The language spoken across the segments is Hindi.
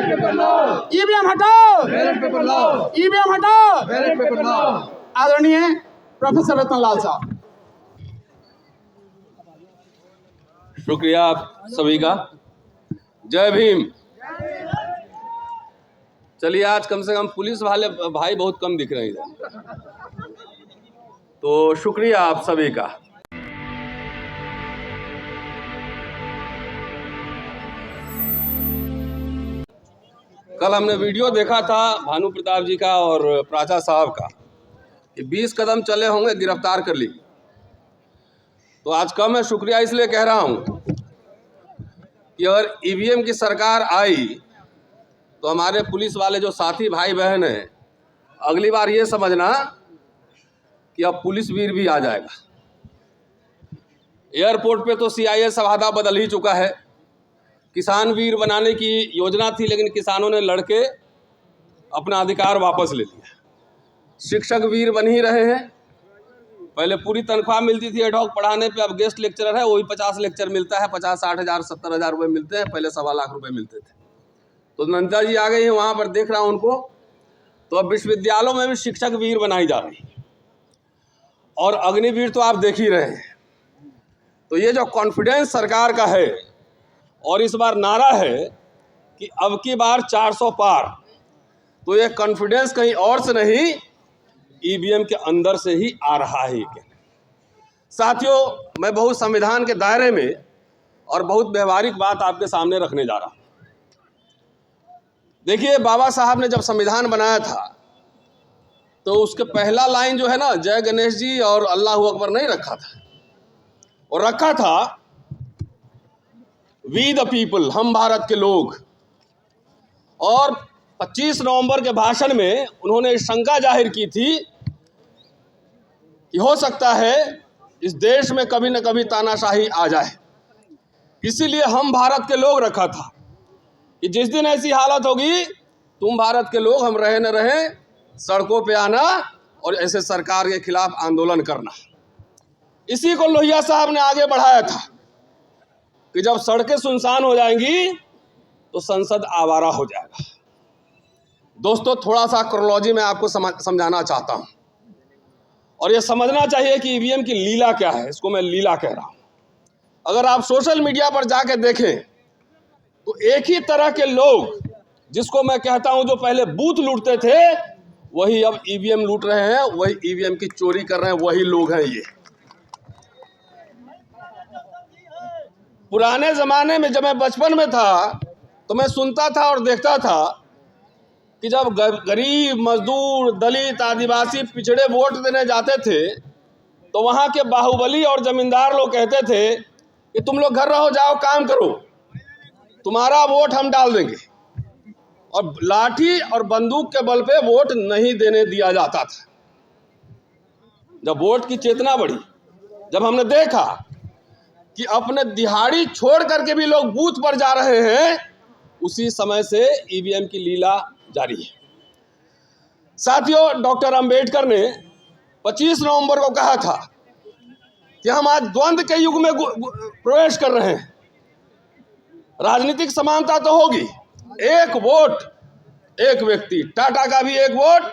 ईवीएम हटाओ, ईवीएम हटाओ। आदरणीय प्रोफेसर रतनलाल साहब। शुक्रिया आप सभी का। जय भीम। चलिए, आज कम से कम पुलिस वाले भाई बहुत कम दिख रहे हैं इधर, तो शुक्रिया आप सभी का। कल हमने वीडियो देखा था भानु प्रताप जी का और प्राचा साहब का, कि 20 कदम चले होंगे गिरफ्तार कर ली। तो आज कम है, शुक्रिया इसलिए कह रहा हूँ कि अगर ईवीएम की सरकार आई तो हमारे पुलिस वाले जो साथी भाई बहन हैं, अगली बार ये समझना कि अब पुलिस वीर भी आ जाएगा। एयरपोर्ट पे तो सीआईए सभादा बदल ही चुका है। किसान वीर बनाने की योजना थी, लेकिन किसानों ने लड़के अपना अधिकार वापस ले लिया। शिक्षक वीर बन ही रहे हैं। पहले पूरी तनख्वाह मिलती थी एडहॉक पढ़ाने पे, अब गेस्ट लेक्चरर है वही 50 लेक्चर मिलता है, 50-60 हज़ार 70 हज़ार रुपये मिलते हैं, पहले 1.25 लाख रुपए मिलते थे। तो नंदा जी आ गई हैं, वहाँ पर देख रहा हूँ उनको। तो अब विश्वविद्यालयों में भी शिक्षक वीर बनाई जा रही है, और अग्निवीर तो आप देख ही रहे हैं। तो ये जो कॉन्फिडेंस सरकार का है, और इस बार नारा है कि अब की बार 400 पार, तो ये कॉन्फिडेंस कहीं और से नहीं, ईवीएम के अंदर से ही आ रहा है। साथियों, मैं बहुत संविधान के दायरे में और बहुत व्यवहारिक बात आपके सामने रखने जा रहा हूँ। देखिए, बाबा साहब ने जब संविधान बनाया था तो उसके पहला लाइन जो है ना, जय गणेश जी और अल्लाह अकबर नहीं रखा था, और रखा था वी द पीपल, हम भारत के लोग। और 25 नवंबर के भाषण में उन्होंने शंका जाहिर की थी कि हो सकता है इस देश में कभी न कभी तानाशाही आ जाए, इसीलिए हम भारत के लोग रखा था कि जिस दिन ऐसी हालत होगी, तुम भारत के लोग, हम रहे न रहे, सड़कों पे आना और ऐसे सरकार के खिलाफ आंदोलन करना। इसी को लोहिया साहब ने आगे बढ़ाया था कि जब सड़कें सुनसान हो जाएंगी तो संसद आवारा हो जाएगा। दोस्तों, थोड़ा सा क्रोनोलॉजी में आपको समझाना चाहता हूं, और ये समझना चाहिए कि ईवीएम की लीला क्या है। इसको मैं लीला कह रहा हूं। अगर आप सोशल मीडिया पर जाके देखें तो एक ही तरह के लोग, जिसको मैं कहता हूं जो पहले बूथ लूटते थे, वही अब ईवीएम लूट रहे हैं, वही ईवीएम की चोरी कर रहे हैं, वही लोग हैं ये। पुराने जमाने में जब मैं बचपन में था तो मैं सुनता था और देखता था कि जब गरीब, मजदूर, दलित, आदिवासी, पिछड़े वोट देने जाते थे तो वहाँ के बाहुबली और जमींदार लोग कहते थे कि तुम लोग घर रहो, जाओ काम करो, तुम्हारा वोट हम डाल देंगे। और लाठी और बंदूक के बल पे वोट नहीं देने दिया जाता था। जब वोट की चेतना बढ़ी, जब हमने देखा कि अपने दिहाड़ी छोड़ करके भी लोग बूथ पर जा रहे हैं, उसी समय से ईवीएम की लीला जारी है। साथियों, डॉक्टर अंबेडकर ने 25 नवंबर को कहा था कि हम आज द्वंद्व के युग में प्रवेश कर रहे हैं। राजनीतिक समानता तो होगी, एक वोट एक व्यक्ति, टाटा का भी एक वोट,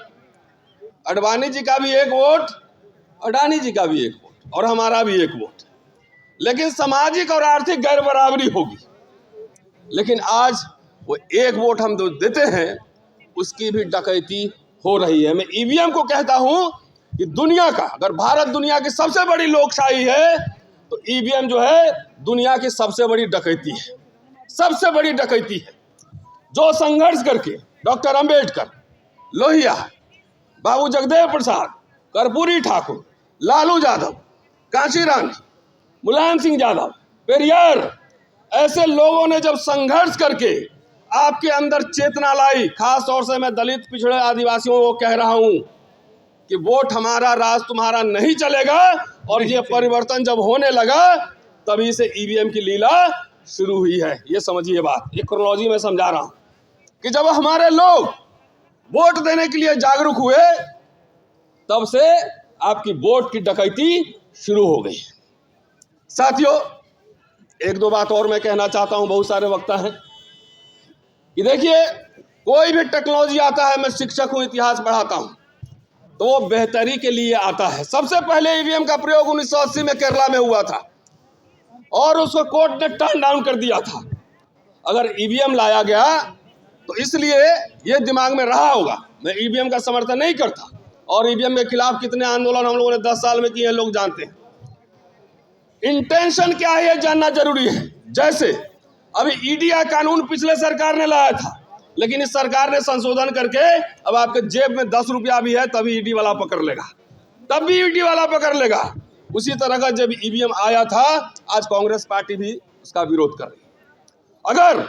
अडवाणी जी का भी एक वोट, अडानी जी का भी एक वोट, और हमारा भी एक वोट, लेकिन सामाजिक और आर्थिक गैर बराबरी होगी। लेकिन आज वो एक वोट हम जो देते हैं, उसकी भी डकैती हो रही है। मैं ईवीएम को कहता हूं कि दुनिया का, अगर भारत दुनिया की सबसे बड़ी लोकशाही है, तो ईवीएम जो है दुनिया की सबसे बड़ी डकैती है, सबसे बड़ी डकैती है। जो संघर्ष करके डॉक्टर अंबेडकर, लोहिया, बाबू जगदेव प्रसाद, कर्पूरी ठाकुर, लालू यादव, कांशी रानी, मुलायम सिंह यादव, पेरियार, ऐसे लोगों ने जब संघर्ष करके आपके अंदर चेतना लाई, खास तौर से मैं दलित, पिछड़े, आदिवासियों को कह रहा हूं कि वोट हमारा, राज तुम्हारा नहीं चलेगा। और ये परिवर्तन जब होने लगा, तभी से ईवीएम की लीला शुरू हुई है। ये समझिए बात, ये क्रोनोलॉजी में समझा रहा हूं कि जब हमारे लोग वोट देने के लिए जागरूक हुए, तब से आपकी वोट की डकैती शुरू हो गई। साथियों, एक दो बात और मैं कहना चाहता हूं, बहुत सारे वक्ता हैं, कि देखिए कोई भी टेक्नोलॉजी आता है, मैं शिक्षक हूं, इतिहास पढ़ाता हूं, तो वो बेहतरी के लिए आता है। सबसे पहले ईवीएम का प्रयोग 1980 में केरला में हुआ था और उसको कोर्ट ने टर्न डाउन कर दिया था। अगर ईवीएम लाया गया तो इसलिए ये दिमाग में रहा होगा। मैं ईवीएम का समर्थन नहीं करता और ईवीएम के खिलाफ कितने आंदोलन हम लोगों ने 10 साल में किए हैं, लोग जानते हैं। इंटेंशन क्या है ये जानना जरूरी है। जैसे अभी ईडी कानून पिछले सरकार ने लाया था, लेकिन इस सरकार ने संशोधन करके अब आपके जेब में 10 रुपया भी है तभी ईडी वाला पकड़ लेगा, तब भी ईडी वाला पकड़ लेगा। उसी तरह का जब ईवीएम आया था, आज कांग्रेस पार्टी भी उसका विरोध कर रही है। अगर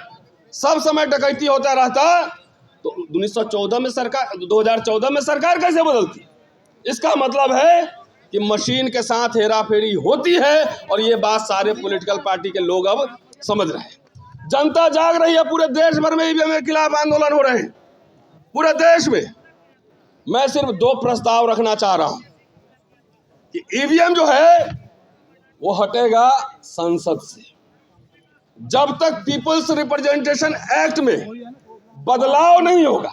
सब समय डकैती होता रहता तो 2014 में सरकार कैसे बदलती? इसका मतलब है कि मशीन के साथ हेराफेरी होती है और ये बात सारे पॉलिटिकल पार्टी के लोग अब समझ रहे हैं। जनता जाग रही है, पूरे देश भर में ईवीएम के खिलाफ आंदोलन हो रहे हैं, पूरे देश में। मैं सिर्फ 2 प्रस्ताव रखना चाह रहा हूं कि ईवीएम जो है वो हटेगा संसद से। जब तक पीपल्स रिप्रेजेंटेशन एक्ट में बदलाव नहीं होगा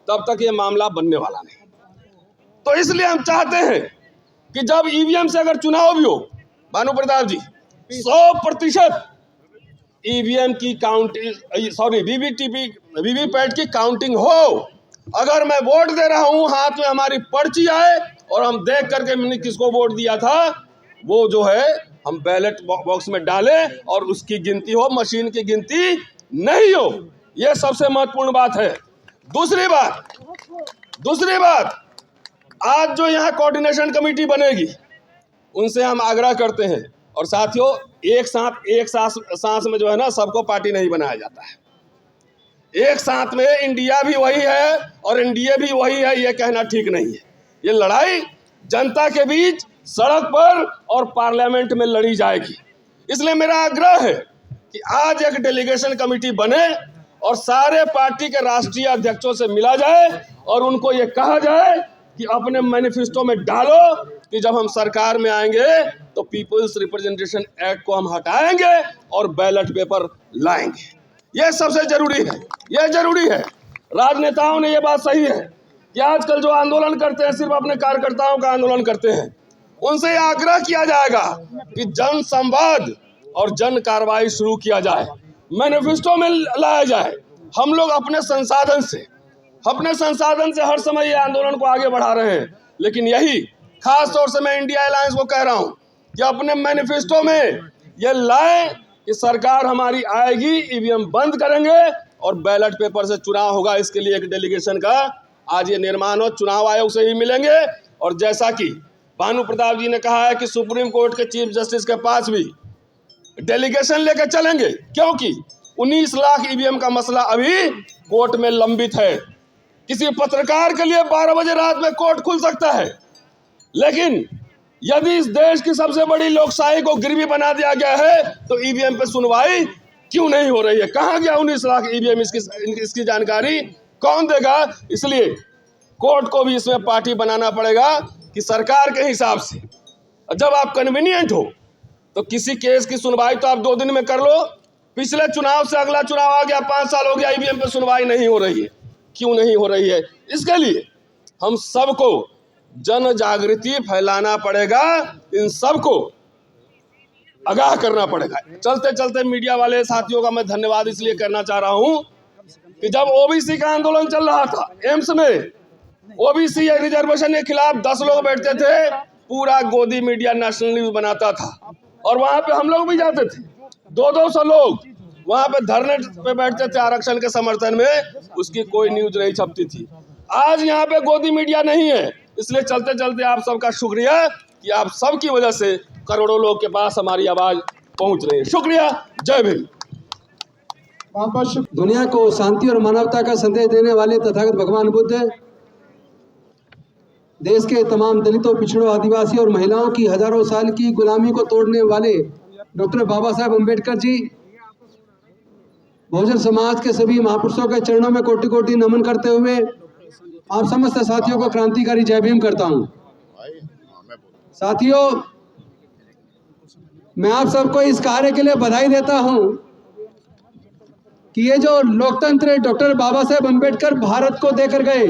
तब तक ये मामला बनने वाला नहीं। तो इसलिए हम चाहते हैं कि जब ईवीएम से अगर चुनाव भी हो, भानु प्रताप जी, 100% ईवीएम की वीवीपैट की काउंटिंग हो। अगर मैं वोट दे रहा हूं, हाथ में हमारी पर्ची आए और हम देख करके मैंने किसको वोट दिया था, वो जो है हम बैलेट बॉक्स में डालें और उसकी गिनती हो, मशीन की गिनती नहीं हो। यह सबसे महत्वपूर्ण बात है। दूसरी बात, आज जो यहाँ कोऑर्डिनेशन कमेटी बनेगी उनसे हम आग्रह करते हैं, और साथियों एक सांस में जो है ना सबको पार्टी नहीं बनाया जाता है। एक साथ में इंडिया भी वही है और एनडीए भी वही है, ये कहना ठीक नहीं है। ये लड़ाई जनता के बीच सड़क पर और पार्लियामेंट में लड़ी जाएगी। इसलिए मेरा आग्रह है कि आज एक डेलीगेशन कमेटी बने और सारे पार्टी के राष्ट्रीय अध्यक्षों से मिला जाए और उनको ये कहा जाए कि अपने मैनिफेस्टो में डालो कि जब हम सरकार में आएंगे तो पीपल्स रिप्रेजेंटेशन एक्ट को हम हटाएंगे और बैलेट पेपर लाएंगे। यह सबसे जरूरी है, यह जरूरी है। राजनेताओं ने यह बात सही है कि आजकल जो आंदोलन करते हैं सिर्फ अपने कार्यकर्ताओं का आंदोलन करते हैं। उनसे आग्रह किया जाएगा कि जन संवाद और जन कार्रवाई शुरू किया जाए, मैनिफेस्टो में लाया जाए। हम लोग अपने संसाधन से हर समय ये आंदोलन को आगे बढ़ा रहे हैं, लेकिन यही खास तौर से मैं इंडिया अलायंस को कह रहा हूं कि अपने मैनिफेस्टो में ये लाएं कि सरकार हमारी आएगी, ईवीएम बंद करेंगे और बैलेट पेपर से चुनाव होगा। इसके लिए एक डेलीगेशन का आज ये निर्माण हो, चुनाव आयोग से ही मिलेंगे। और जैसा कि भानु प्रताप जी ने कहा है कि सुप्रीम कोर्ट के चीफ जस्टिस के पास भी डेलीगेशन लेकर चलेंगे, क्योंकि 19 लाख ईवीएम का मसला अभी कोर्ट में लंबित है। किसी पत्रकार के लिए 12 बजे रात में कोर्ट खुल सकता है, लेकिन यदि इस देश की सबसे बड़ी लोकशाही को गिरवी बना दिया गया है तो ईवीएम पे सुनवाई क्यों नहीं हो रही है? कहां गया 19 लाख ईवीएम? इसकी जानकारी कौन देगा? इसलिए कोर्ट को भी इसमें पार्टी बनाना पड़ेगा कि सरकार के हिसाब से जब आप कन्वीनियंट हो तो किसी केस की सुनवाई तो आप 2 दिन में कर लो। पिछले चुनाव से अगला चुनाव आ गया, 5 साल हो गया, ईवीएम पे सुनवाई नहीं हो रही है। क्यों नहीं हो रही है? इसके लिए हम सबको जन जागृति फैलाना पड़ेगा, इन सबको आगाह करना पड़ेगा। चलते चलते मीडिया वाले साथियों का मैं धन्यवाद इसलिए करना चाह रहा हूं कि जब ओबीसी का आंदोलन चल रहा था, एम्स में ओबीसी रिजर्वेशन के खिलाफ 10 लोग बैठते थे, पूरा गोदी मीडिया नेशनल न्यूज बनाता था और वहां पे हम लोग भी जाते थे। 200 लोग वहां पे धरने पे बैठते थे आरक्षण के समर्थन में, उसकी कोई न्यूज नहीं छपती थी। आज यहाँ पे गोदी मीडिया नहीं है, इसलिए चलते चलते आप सबका शुक्रिया कि आप सबकी वजह से करोड़ों लोग के पास हमारी आवाज पहुंच रही है। शुक्रिया, जय भीम। दुनिया को शांति और मानवता का संदेश देने वाले तथागत भगवान बुद्ध देश के तमाम दलितों, पिछड़ों, आदिवासी और महिलाओं की हजारों साल की गुलामी को तोड़ने वाले डॉक्टर बाबा साहेब अम्बेडकर जी, बहुजन समाज के सभी महापुरुषों के चरणों में कोटि कोटि नमन करते हुए आप समस्त साथियों को क्रांतिकारी जय भीम करता हूं। साथियों, मैं आप सबको इस कार्य के लिए बधाई देता हूं कि ये जो लोकतंत्र डॉक्टर बाबा साहेब अम्बेडकर भारत को देकर गए,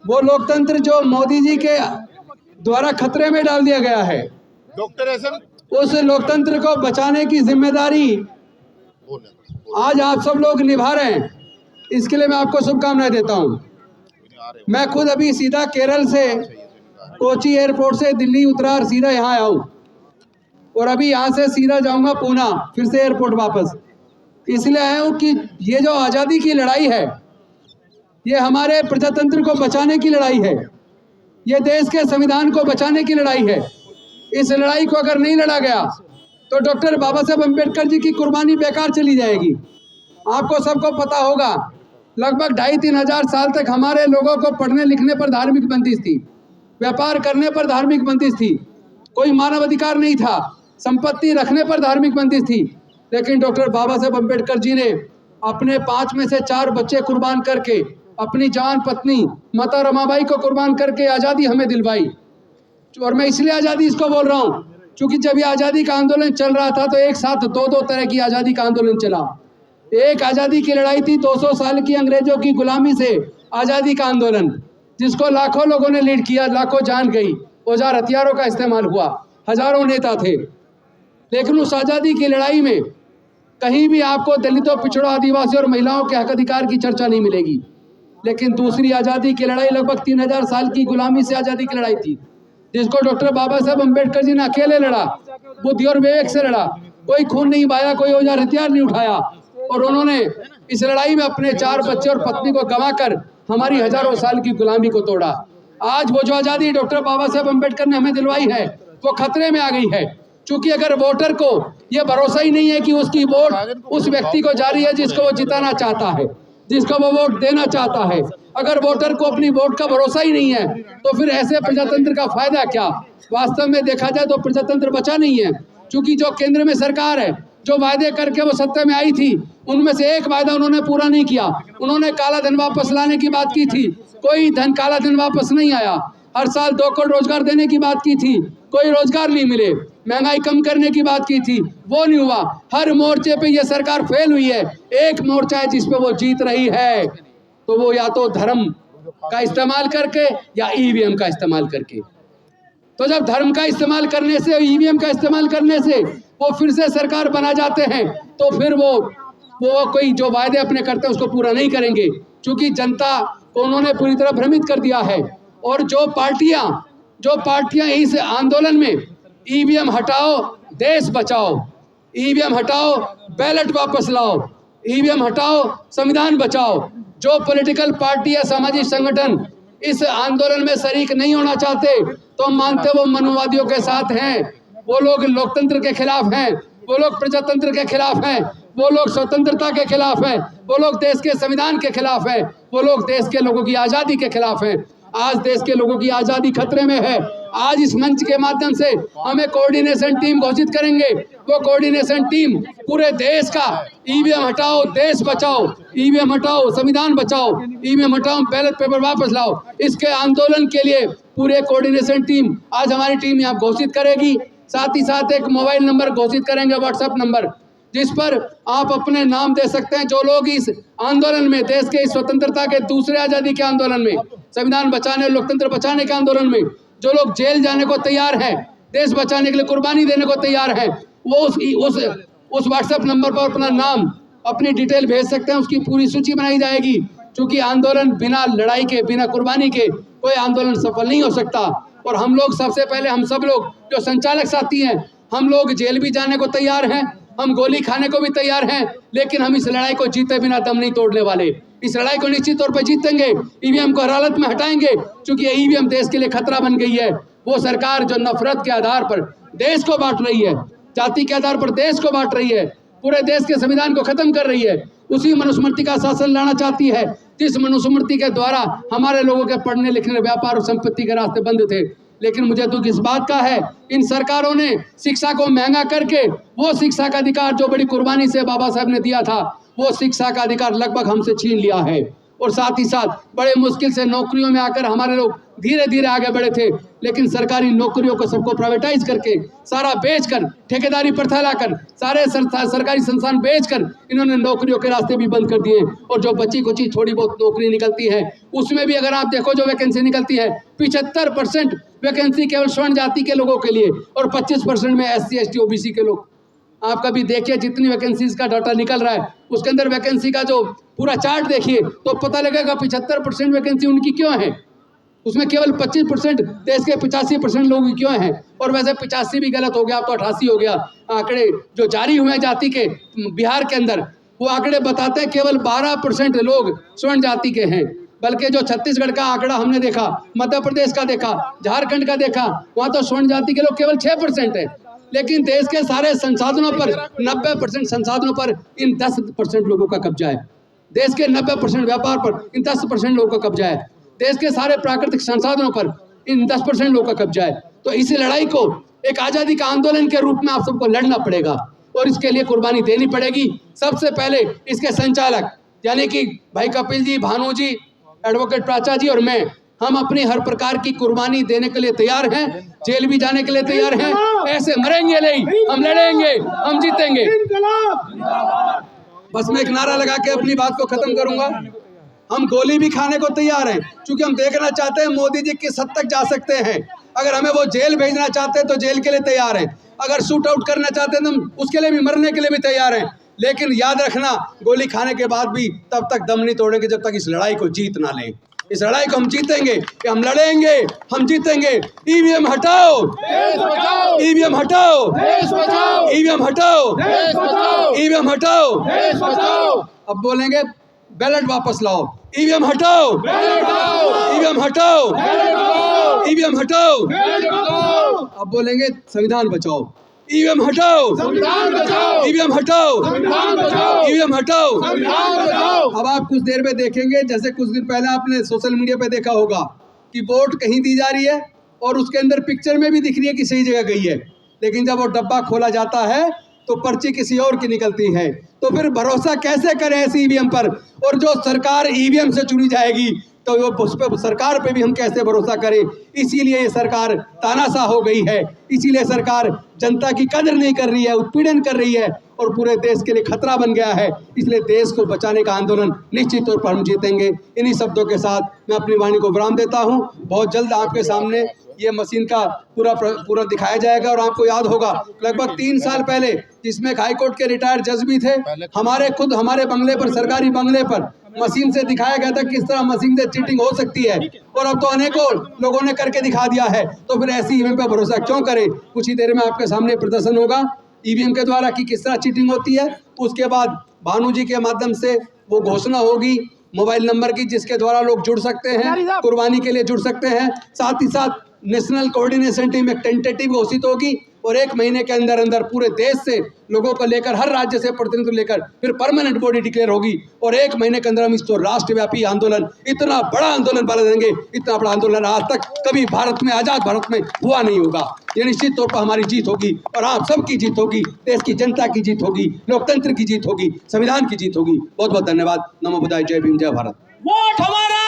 वो लोकतंत्र जो मोदी जी के द्वारा खतरे में डाल दिया गया है, उस लोकतंत्र को बचाने की जिम्मेदारी आज आप सब लोग निभा रहे हैं। इसके लिए मैं आपको शुभकामनाएं देता हूं। मैं खुद अभी सीधा केरल से कोची एयरपोर्ट से दिल्ली उतरा और सीधा यहाँ आया हूँ, और अभी यहाँ से सीधा जाऊँगा पूना, फिर से एयरपोर्ट वापस। इसलिए आया हूँ कि ये जो आज़ादी की लड़ाई है, ये हमारे प्रजातंत्र को बचाने की लड़ाई है, ये देश के संविधान को बचाने की लड़ाई है। इस लड़ाई को अगर नहीं लड़ा गया तो डॉक्टर बाबा साहेब अम्बेडकर जी की कुर्बानी बेकार चली जाएगी। आपको सबको पता होगा, लगभग 2,500-3 हज़ार साल तक हमारे लोगों को पढ़ने लिखने पर धार्मिक बंदिश थी, व्यापार करने पर धार्मिक बंदिश थी, कोई मानव अधिकार नहीं था, संपत्ति रखने पर धार्मिक बंदिश थी। लेकिन डॉक्टर बाबा साहेब अम्बेडकर जी ने अपने 5 में से 4 बच्चे कुर्बान करके, अपनी जवान पत्नी माता रमाबाई को कुर्बान करके आज़ादी हमें दिलवाई। और मैं इसलिए आज़ादी इसको बोल रहा हूँ क्योंकि जब ये आज़ादी का आंदोलन चल रहा था तो एक साथ 2-2 तरह की आज़ादी का आंदोलन चला। एक आज़ादी की लड़ाई थी 200 साल की अंग्रेजों की गुलामी से आज़ादी का आंदोलन, जिसको लाखों लोगों ने लीड किया, लाखों जान गई, औजार हथियारों का इस्तेमाल हुआ, हजारों नेता थे। लेकिन उस आज़ादी की लड़ाई में कहीं भी आपको दलितों, पिछड़ों, आदिवासी और महिलाओं के हक अधिकार की चर्चा नहीं मिलेगी। लेकिन दूसरी आज़ादी की लड़ाई लगभग 3,000 साल की गुलामी से आज़ादी की लड़ाई थी, जिसको डॉक्टर बाबा साहेब अम्बेडकर जी ने अकेले लड़ा, बुद्धि और विवेक से लड़ा, कोई खून नहीं बहाया, कोई औजार हथियार नहीं उठाया। और उन्होंने इस लड़ाई में अपने 4 बच्चे और पत्नी को गंवाकर हमारी हजारों साल की गुलामी को तोड़ा। आज वो जो आज़ादी डॉक्टर बाबा साहेब अम्बेडकर ने हमें दिलवाई है, वो खतरे में आ गई है। क्योंकि अगर वोटर को ये भरोसा ही नहीं है कि उसकी वोट उस व्यक्ति को जा रही है जिसको वो जिताना चाहता है, जिसको वो वोट देना चाहता है, अगर वोटर को अपनी वोट का भरोसा ही नहीं है तो फिर ऐसे प्रजातंत्र का फायदा क्या? वास्तव में देखा जाए तो प्रजातंत्र बचा नहीं है। क्योंकि जो केंद्र में सरकार है, जो वायदे करके वो सत्ता में आई थी, उनमें से एक वायदा उन्होंने पूरा नहीं किया। उन्होंने काला धन वापस लाने की बात की थी, कोई काला धन वापस नहीं आया। हर साल 2 करोड़ रोजगार देने की बात की थी, कोई रोजगार नहीं मिले। महंगाई कम करने की बात की थी, वो नहीं हुआ। हर मोर्चे पे ये सरकार फेल हुई है। एक मोर्चा है जिसपे वो जीत रही है, तो वो या तो धर्म का इस्तेमाल करके या ईवीएम का इस्तेमाल करके। तो जब धर्म का इस्तेमाल करने से, ईवीएम का इस्तेमाल करने से वो फिर से सरकार बना जाते हैं, तो फिर वो कोई जो वायदे अपने करते हैं उसको पूरा नहीं करेंगे। क्योंकि जनता को उन्होंने पूरी तरह भ्रमित कर दिया है। और जो पार्टियां इस आंदोलन में ईवीएम हटाओ देश बचाओ, ईवीएम हटाओ बैलेट वापस लाओ, ईवीएम हटाओ संविधान बचाओ, जो पॉलिटिकल पार्टी या सामाजिक संगठन इस आंदोलन में शरीक नहीं होना चाहते, तो हम मानते वो मनुवादियों के साथ हैं, वो लोग लोकतंत्र के खिलाफ हैं, वो लोग प्रजातंत्र के खिलाफ हैं, वो लोग स्वतंत्रता के खिलाफ हैं, वो लोग देश के संविधान के खिलाफ हैं, वो लोग देश के लोगों की आज़ादी के खिलाफ हैं। आज देश के लोगों की आज़ादी खतरे में है। आज इस मंच के माध्यम से हमें कोऑर्डिनेशन टीम घोषित करेंगे। वो कोऑर्डिनेशन टीम पूरे देश का ईवीएम हटाओ देश बचाओ, ईवीएम हटाओ संविधान बचाओ, ईवीएम हटाओ बैलेट पेपर वापस लाओ, इसके आंदोलन के लिए पूरे कोऑर्डिनेशन टीम आज हमारी टीम यहाँ घोषित करेगी। साथ ही साथ एक मोबाइल नंबर घोषित करेंगे, व्हाट्सएप नंबर, जिस पर आप अपने नाम दे सकते हैं। जो लोग इस आंदोलन में, देश के स्वतंत्रता के दूसरे आज़ादी के आंदोलन में, संविधान बचाने, लोकतंत्र बचाने के आंदोलन में जो लोग जेल जाने को तैयार हैं, देश बचाने के लिए कुर्बानी देने को तैयार हैं, वो उस व्हाट्सएप नंबर पर अपना नाम, अपनी डिटेल भेज सकते हैं। उसकी पूरी सूची बनाई जाएगी। क्योंकि आंदोलन बिना लड़ाई के, बिना कुर्बानी के कोई आंदोलन सफल नहीं हो सकता। और हम लोग सबसे पहले, हम सब लोग जो संचालक साथी हैं, हम लोग जेल भी जाने को तैयार हैं, हम गोली खाने को भी तैयार हैं, लेकिन हम इस लड़ाई को जीते बिना दम नहीं तोड़ने वाले। इस लड़ाई को निश्चित तौर पर जीतेंगे। ईवीएम को हर हालत में हटाएंगे, क्योंकि ये ईवीएम देश के लिए खतरा बन गई है। वो सरकार जो नफरत के आधार पर देश को बांट रही है, जाति के आधार पर देश को बांट रही है, पूरे देश के संविधान को खत्म कर रही है, उसी मनुस्मृति का शासन लाना चाहती है, जिस मनुस्मृति के द्वारा हमारे लोगों के पढ़ने लिखने, व्यापार और संपत्ति के रास्ते बंद थे। लेकिन मुझे दुख इस बात का है, इन सरकारों ने शिक्षा को महंगा करके वो शिक्षा का अधिकार जो बड़ी कुर्बानी से बाबा साहब ने दिया था, वो शिक्षा का अधिकार लगभग हमसे छीन लिया है। और साथ ही साथ बड़े मुश्किल से नौकरियों में आकर हमारे लोग धीरे धीरे आगे बढ़े थे, लेकिन सरकारी नौकरियों को सबको प्राइवेटाइज करके सारा बेचकर ठेकेदारी प्रथा लाकर सारे सरकारी संस्थान बेचकर इन्होंने नौकरियों के रास्ते भी बंद कर दिए। और जो बची कुची थोड़ी बहुत नौकरी निकलती है उसमें भी अगर आप देखो जो वैकेंसी निकलती है 75% वैकेंसी केवल स्वर्ण जाति के लोगों के लिए और 25% में SC ST OBC के लोग। आप कभी देखिए जितनी वैकेंसीज का डाटा निकल रहा है उसके अंदर वैकेंसी का जो पूरा चार्ट देखिए तो पता लगेगा 75% वैकेंसी उनकी क्यों है, उसमें केवल 25% देश के 85% लोग क्यों हैं। और वैसे 85 भी गलत हो गया, अब तो 88 हो गया। आंकड़े जो जारी हुए हैं जाति के बिहार के अंदर वो आंकड़े बताते हैं केवल 12% लोग स्वर्ण जाति के हैं, बल्कि जो छत्तीसगढ़ का आंकड़ा हमने देखा, मध्य प्रदेश का देखा, झारखंड का देखा, वहाँ तो स्वर्ण जाति के लोग केवल 6% है। लेकिन देश के सारे संसाधनों पर 90% संसाधनों पर इन 10% लोगों का कब्जा है। देश के 90% व्यापार पर इन 10% लोगों का कब्जा है। देश के सारे प्राकृतिक संसाधनों पर इन 10% लोगों का कब्जा है। तो इस लड़ाई को एक आज़ादी का आंदोलन के रूप में आप सबको लड़ना पड़ेगा और इसके लिए कुर्बानी देनी पड़ेगी। सबसे पहले इसके संचालक यानी कि भाई कपिल जी, भानु जी, एडवोकेट प्राचा जी और मैं, हम अपनी हर प्रकार की कुर्बानी देने के लिए तैयार हैं, जेल भी जाने के लिए तैयार हैं। ऐसे मरेंगे नहीं, हम लड़ेंगे, हम जीतेंगे। बस मैं एक नारा लगा के अपनी बात को खत्म करूंगा। हम गोली भी खाने को तैयार हैं, क्योंकि हम देखना चाहते हैं मोदी जी किस हद तक जा सकते हैं। अगर हमें वो जेल भेजना चाहते हैं तो जेल के लिए तैयार हैं, अगर शूट आउट करना चाहते हैं तो हम उसके लिए भी, मरने के लिए भी तैयार हैं। लेकिन याद रखना, गोली खाने के बाद भी तब तक दम नहीं तोड़ेंगे जब तक इस लड़ाई को जीत ना लें। इस लड़ाई को हम जीतेंगे, कि हम लड़ेंगे, हम जीतेंगे। ईवीएम हटाओ, ईवीएम हटाओ, ईवीएम हटाओ, ईवीएम हटाओ। अब बोलेंगे बैलेट वापस लाओ, ईवीएम हटाओ, ईवीएम हटाओ, ईवीएम हटाओ। अब बोलेंगे संविधान बचाओ, ईवीएम हटाओ, ईवीएम हटाओ, ईवीएम हटाओ। अब आप कुछ देर में देखेंगे, जैसे कुछ दिन पहले आपने सोशल मीडिया पे देखा होगा कि वोट कहीं दी जा रही है और उसके अंदर पिक्चर में भी दिख रही है कि सही जगह गई है, लेकिन जब वो डब्बा खोला जाता है तो पर्ची किसी और की निकलती है। तो फिर भरोसा कैसे करें ऐसी ईवीएम पर? और जो सरकार ईवीएम से चुनी जाएगी तो उस पर सरकार पे भी हम कैसे भरोसा करें? इसीलिए ये सरकार तानाशाह हो गई है, इसीलिए सरकार जनता की कदर नहीं कर रही है, उत्पीड़न कर रही है और पूरे देश के लिए खतरा बन गया है। इसलिए देश को बचाने का आंदोलन निश्चित तौर पर हम जीतेंगे। इन्हीं शब्दों के साथ मैं अपनी वाणी को विराम देता हूँ। बहुत जल्द आपके सामने ये मशीन का पूरा दिखाया जाएगा। और आपको याद होगा लगभग 3 साल पहले, जिसमें हाईकोर्ट के रिटायर्ड जज भी थे, हमारे बंगले पर, सरकारी बंगले पर मशीन से दिखाया गया था किस तरह मशीन से चीटिंग हो सकती है। और अब तो अनेकों लोगों ने करके दिखा दिया है, तो फिर ऐसी ईवीएम पर भरोसा क्यों करें? कुछ ही देर में आपके सामने प्रदर्शन होगा ईवीएम के द्वारा कि किस तरह चीटिंग होती है। उसके बाद भानु जी के माध्यम से वो घोषणा होगी मोबाइल नंबर की, जिसके द्वारा लोग जुड़ सकते हैं, कुर्बानी के लिए जुड़ सकते हैं। साथ ही साथ नेशनल कोऑर्डिनेशन टीम एक टेंटेटिव घोषित होगी और 1 महीने के अंदर अंदर पूरे देश से लोगों को लेकर, हर राज्य से प्रतिनिधित्व लेकर फिर परमानेंट बॉडी डिक्लेयर होगी और 1 महीने के अंदर हम इसको राष्ट्रव्यापी आंदोलन, इतना बड़ा आंदोलन बना देंगे। इतना बड़ा आंदोलन आज तक कभी भारत में, आजाद भारत में हुआ नहीं होगा। ये निश्चित तौर पर हमारी जीत होगी और आप सबकी जीत होगी, देश की जनता की जीत होगी, लोकतंत्र की जीत होगी, संविधान की जीत होगी। बहुत बहुत धन्यवाद। नमो बुद्धाय, जय भीम, जय भारत। वोट हमारा